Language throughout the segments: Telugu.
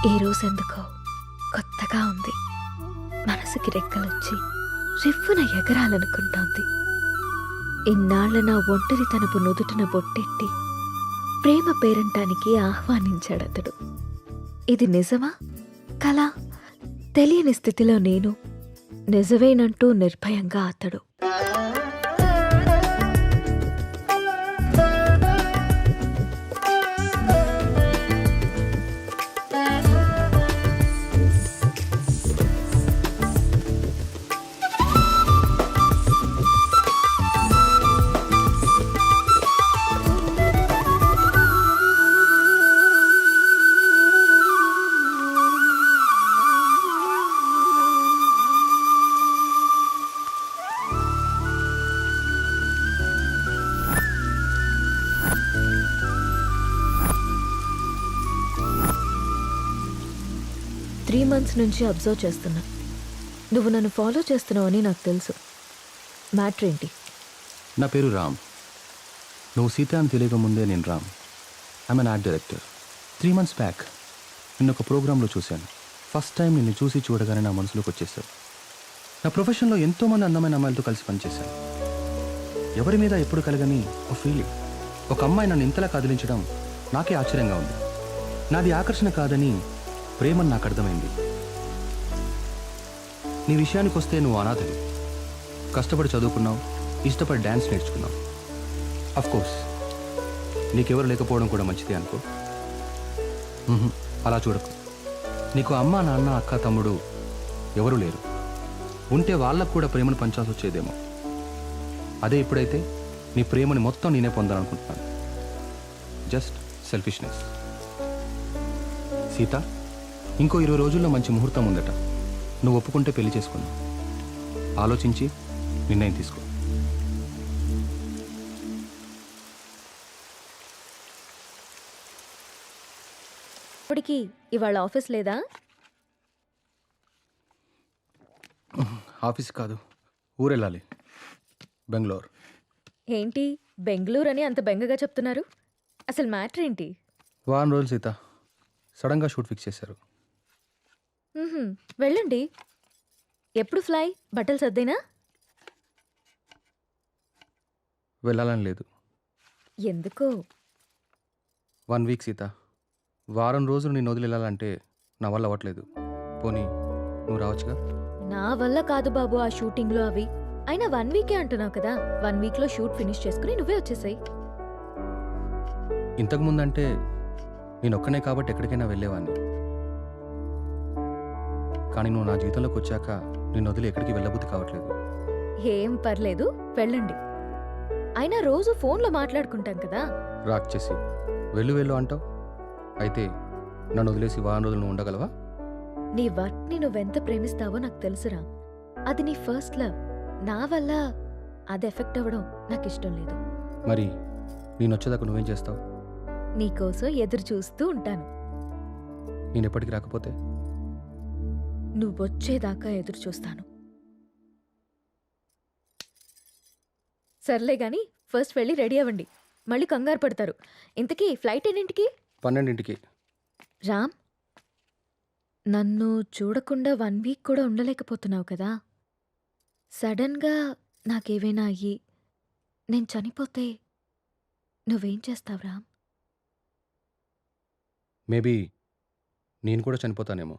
ఈ రోజెందుకో కొత్తగా ఉంది. మనసుకి రెక్కలొచ్చి రివ్వున ఎగరాలనుకుంటోంది. ఇన్నాళ్ల నా ఒంటరితనపు నుదుటిన బొట్టెట్టి ప్రేమ పేరంటానికి ఆహ్వానించాడతడు. ఇది నిజమా కలా తెలియని స్థితిలో నేను, నిజమేనంటూ నిర్భయంగా అతడు. మంత్స్ నుంచి అబ్జర్వ్ చేస్తున్నా. నువ్వు నన్ను ఫాలో చేస్తున్నావని నాకు తెలుసు. మ్యాటర్ ఏంటి? నా పేరు రామ్. నువ్వు సీత అని తెలియక ముందే నేను Ram. I'm an art director. 3 months back నిన్న ఒక ప్రోగ్రాంలో చూశాను. ఫస్ట్ టైం నిన్ను చూసి చూడగానే నా మనసులోకి వచ్చేసావు. నా ప్రొఫెషన్లో ఎంతోమంది అందమైన అమ్మాయిలతో కలిసి పనిచేశాను. ఎవరి మీద ఎప్పుడు కలగని ఒక ఫీలింగ్. ఒక అమ్మాయి నన్ను ఇంతలా కదిలించడం నాకే ఆశ్చర్యంగా ఉంది. నాది ఆకర్షణ కాదని ప్రేమని నాకు అర్థమైంది. నీ విషయానికి వస్తే నువ్వు అనాథవి. కష్టపడి చదువుకున్నావు, ఇష్టపడి డ్యాన్స్ నేర్చుకున్నావు. అఫ్కోర్స్ నీకెవరు లేకపోవడం కూడా మంచిదే అనుకో. అలా చూడకు. నీకు అమ్మ, నాన్న, అక్క, తమ్ముడు ఎవరూ లేరు. ఉంటే వాళ్ళకు కూడా ప్రేమను పంచాల్సి వచ్చేదేమో. అదే ఇప్పుడైతే నీ ప్రేమని మొత్తం నేనే పొందాలనుకుంటున్నాను. Just selfishness. సీత, ఇంకో 20 రోజుల్లో మంచి ముహూర్తం ఉందట. నువ్వు ఒప్పుకుంటే పెళ్లి చేసుకున్నావు. ఆలోచించి నిర్ణయం తీసుకో. ఇప్పటికి ఇవాళ ఆఫీస్ లేదా? ఆఫీస్ కాదు, ఊరెళ్ళాలి. బెంగళూరు. ఏంటి బెంగళూరు అని అంత బెంగగా చెప్తున్నారు? అసలు మ్యాటర్ ఏంటి? వారం రోజులు సీత. సడన్గా షూట్ ఫిక్స్ చేశారు. వెళ్ళండి. ఎప్పుడు ఫ్లై? బట్టలు సర్దేనా? వెళ్ళాలని లేదు. ఎందుకో? 1 week సీత. వారం రోజులు నేను వదిలి వెళ్ళాలంటే నా వల్ల అవ్వట్లేదు. పోనీ నువ్వు రావచ్చుగా? నా వల్ల కాదు బాబు ఆ షూటింగ్లో అవి. అయినా 1 week అంటున్నావు కదా. 1 weekలో షూట్ ఫినిష్ చేసుకుని నువ్వే వచ్చేసాయి. ఇంతకుముందంటే నేను ఒక్కనే కాబట్టి ఎక్కడికైనా వెళ్ళేవాడిని. కానీ నువ్వు నా జీవితంలోకి వచ్చాక నిన్ను వదిలి ఎక్కడికి వెళ్ళబుద్ధి కావట్లేదు. ఏం పర్లేదు, వెళ్ళండి. అయినా రోజు ఫోన్లో మాట్లాడుకుంటాం కదా. రాక్ చేసి వెళ్ళు వెళ్ళు అంటావు. అయితే నన్ను వదిలేసి వారం రోజులు నువ్వు ఉండగలవా? నీ వర్క్ని నువ్వెంత ప్రేమిస్తావో నాకు తెలుసురా. అది నీ ఫస్ట్ లవ్. నా వల్ల అది ఎఫెక్ట్ అవ్వడం నాకు ఇష్టం లేదు. మరి నేను వచ్చేదాకా నువ్వేం చేస్తావు? నీకోసం ఎదురు చూస్తూ ఉంటాను. నేను ఎప్పటికి రాకపోతే? నువ్వొచ్చేదాకా ఎదురు చూస్తాను. సర్లే గాని ఫస్ట్ వెళ్ళి రెడీ అవ్వండి. మళ్ళీ కంగారు పడతారు. ఇంతకీ ఫ్లైట్ ఎన్నింటికి? 12ంటికి. రామ్, నన్ను చూడకుండా 1 week కూడా ఉండలేకపోతున్నావు కదా. సడన్గా నాకేవైనా అయ్యి నేను చనిపోతే నువ్వేం చేస్తావు రామ్? మేబీ నేను కూడా చనిపోతానేమో.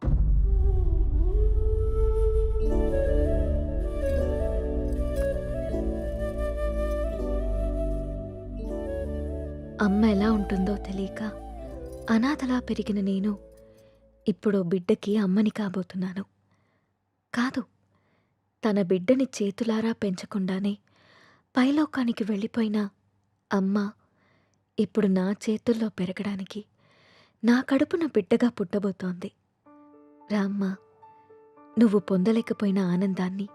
అమ్మ ఎలా ఉంటుందో తెలియక అనాథలా పెరిగిన నేను ఇప్పుడు బిడ్డకి అమ్మని కాబోతున్నాను. కాదు, తన బిడ్డని చేతులారా పెంచకుండానే పైలోకానికి వెళ్ళిపోయిన అమ్మ ఇప్పుడు నా చేతుల్లో పెరగడానికి నా కడుపున బిడ్డగా పుట్టబోతోంది. రామ్మ, నువ్వు పొందలేకపోయిన ఆనందాన్ని,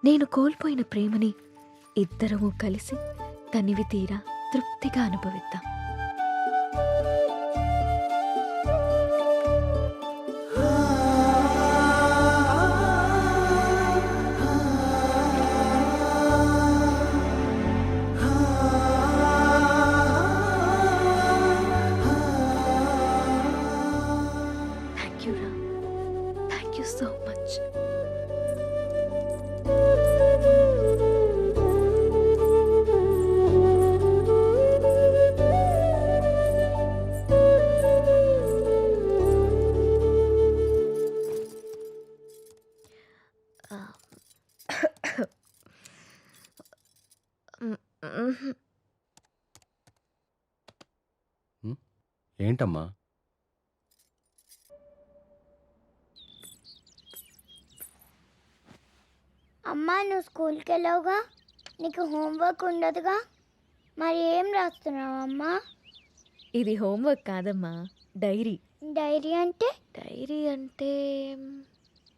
నేను కోల్పోయిన ప్రేమని ఇద్దరము కలిసి తనివి తీరా తృప్తిగా అనుభవిద్దాం. మ్హూ. ఏంటమ్మా? అమ్మా నువ్వు స్కూల్కి వెళ్ళావుగా, నీకు హోంవర్క్ ఉండదుగా, మరి ఏం రాస్తున్నావు అమ్మా? ఇది హోంవర్క్ కాదమ్మా, డైరీ. డైరీ అంటే? డైరీ అంటే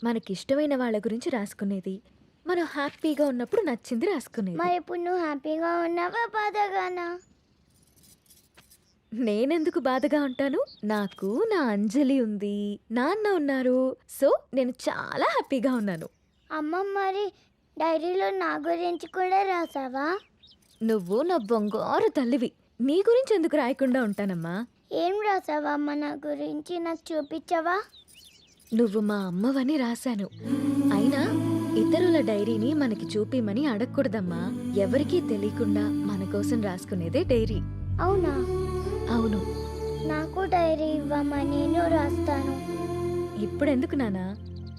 మనకిష్టమైన వాళ్ళ గురించి రాసుకునేది, మనం హ్యాపీగా ఉన్నప్పుడు నచ్చింది రాసుకునేది. మరి ఇప్పుడు నువ్వు హ్యాపీగా ఉన్నావా బాధగానా? నేనెందుకు బాధగా ఉంటాను? నాకు నా అంజలి ఉంది, నాన్న ఉన్నారు, సో నేను చాలా హ్యాపీగా ఉన్నాను. అమ్మ మరి డైరీలో నా గురించి కూడా రాసావా? నువ్వు నా బంగారు తల్లివి, నీ గురించి ఎందుకు రాయకుండా ఉంటానమ్మా? ఏం రాసావా అమ్మ నా గురించి, నాకు చూపించవా? నువ్వు మా అమ్మవని రాశాను. అయినా ఇతరుల డైరీని మనకి చూపిమని అడగకూడదమ్మా. ఎవరికీ తెలియకుండా మన కోసం రాసుకునేదే డైరీ. అవునా? అవును. నాకు డైరీ ఇవ్వమ్మా, నేను రాస్తాను. ఇప్పుడెందుకు నానా?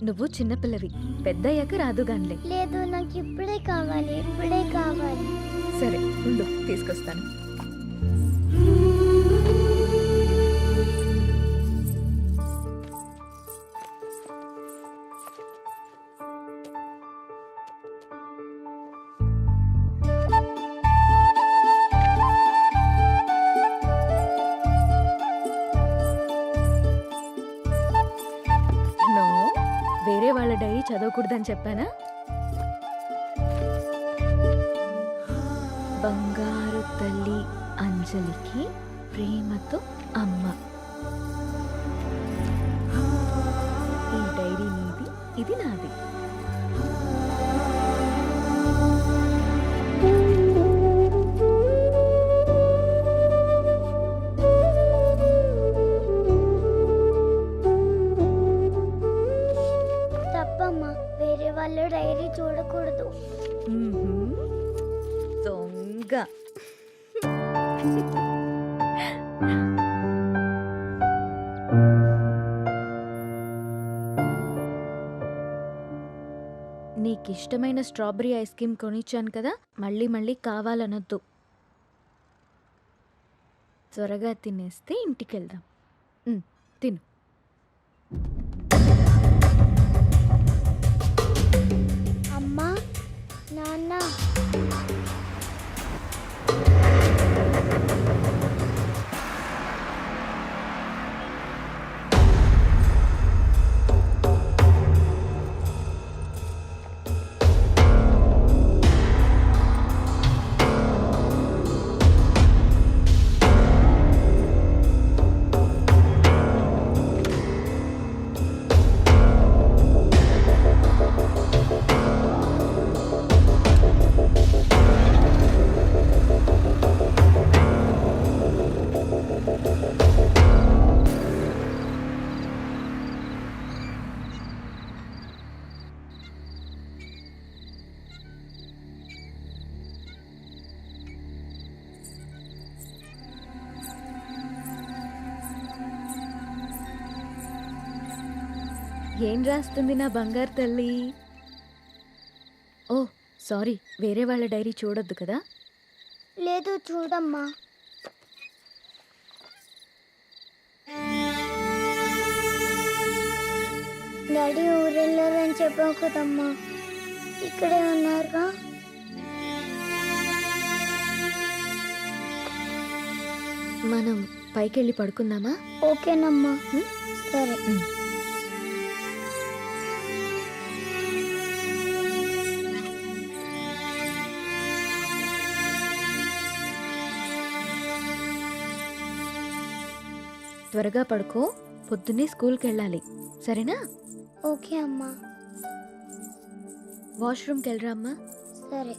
నువ్వు చిన్నపిల్లవి, పెద్దయ్యాక రాదుగాన్లే. లేదు, నాకు ఇప్పుడే కావాలి, ఇప్పుడే కావాలి. సరే ఉండు, తీసుకొస్తాను. నో, వేరే వాళ్ళ డైరీ చదవకూడదని చెప్పానా? బంగారు తల్లి అంజలికి ప్రేమతో అమ్మ. ఈ డైరీ నీది, ఇది నాది. తప్పమ్మా, వేరే వాళ్ళ డైరీ చూడకూడదు. మ్మ్హ్మ్. దొంగ. నీకిష్టమైన స్ట్రాబెరీ ఐస్ క్రీమ్ కొనిచ్చాను కదా, మళ్ళీ మళ్ళీ కావాలనొద్దు. త్వరగా తినేస్తే ఇంటికెళ్దాం. తిను. అమ్మా, నాన్న, ఏం రాస్తుంది నా బంగారు తల్లి? ఓ సారీ, వేరే వాళ్ళ డైరీ చూడొద్దు కదా. లేదు చూడమ్మా. డాడీ ఊరెళ్ళారని చెప్పావు కదమ్మా, ఇక్కడే ఉన్నారుగా. మనం పైకెళ్ళి పడుకుందామా? ఓకేనమ్మా. సరే. త్వరగా పడుకో, పొద్దున్నే స్కూల్కి వెళ్ళాలి, సరేనా? ఓకే అమ్మా. వాష్రూమ్కి వెళ్ళరా అమ్మా. సరే.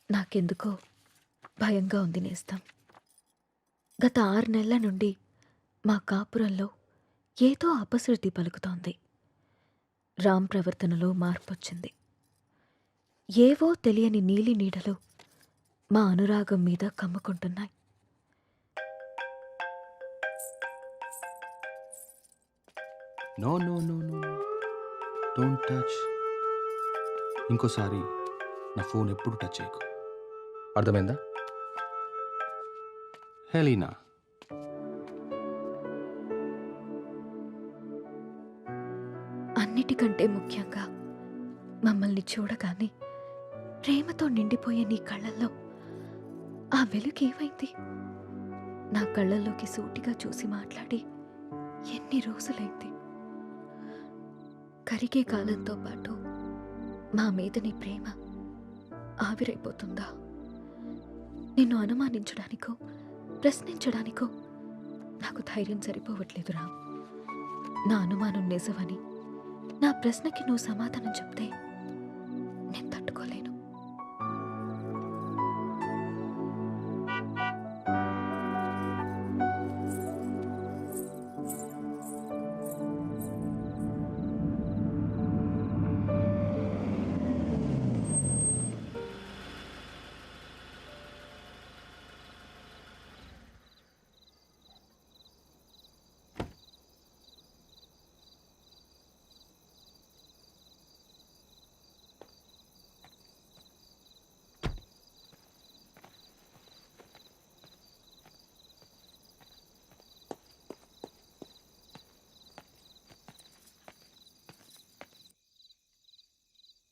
నాకెందుకో భయంగా ఉంది నేస్తం. గత 6 నెలల నుండి మా కాపురంలో ఏదో అపశృతి పలుకుతోంది. రామ్ ప్రవర్తనలో మార్పొచ్చింది. ఏవో తెలియని నీలి నీడలు మా అనురాగం మీద కమ్ముకుంటున్నాయి. No no no no don't touch. ఇంకోసారి నా ఫోన్ ఎప్పుడు టచ్ చేయకు, అర్థమైందా? హెలీనా, అన్నిటికంటే ముఖ్యంగా మమ్మల్ని చూడగానే ప్రేమతో నిండిపోయే నీ కళ్ళల్లో ఆ వెలుగు ఏమైంది? నా కళ్ళల్లోకి సూటిగా చూసి మాట్లాడి ఎన్ని రోజులైంది? కరిగే కాలంతో పాటు మా మీద నీ ప్రేమ ఆవిరైపోతుందా? నిన్ను అనుమానించడానికో ప్రశ్నించడానికో నాకు ధైర్యం సరిపోవట్లేదు రామ్. నా అనుమానం నిజమని, నా ప్రశ్నకి నువ్వు సమాధానం చెప్తే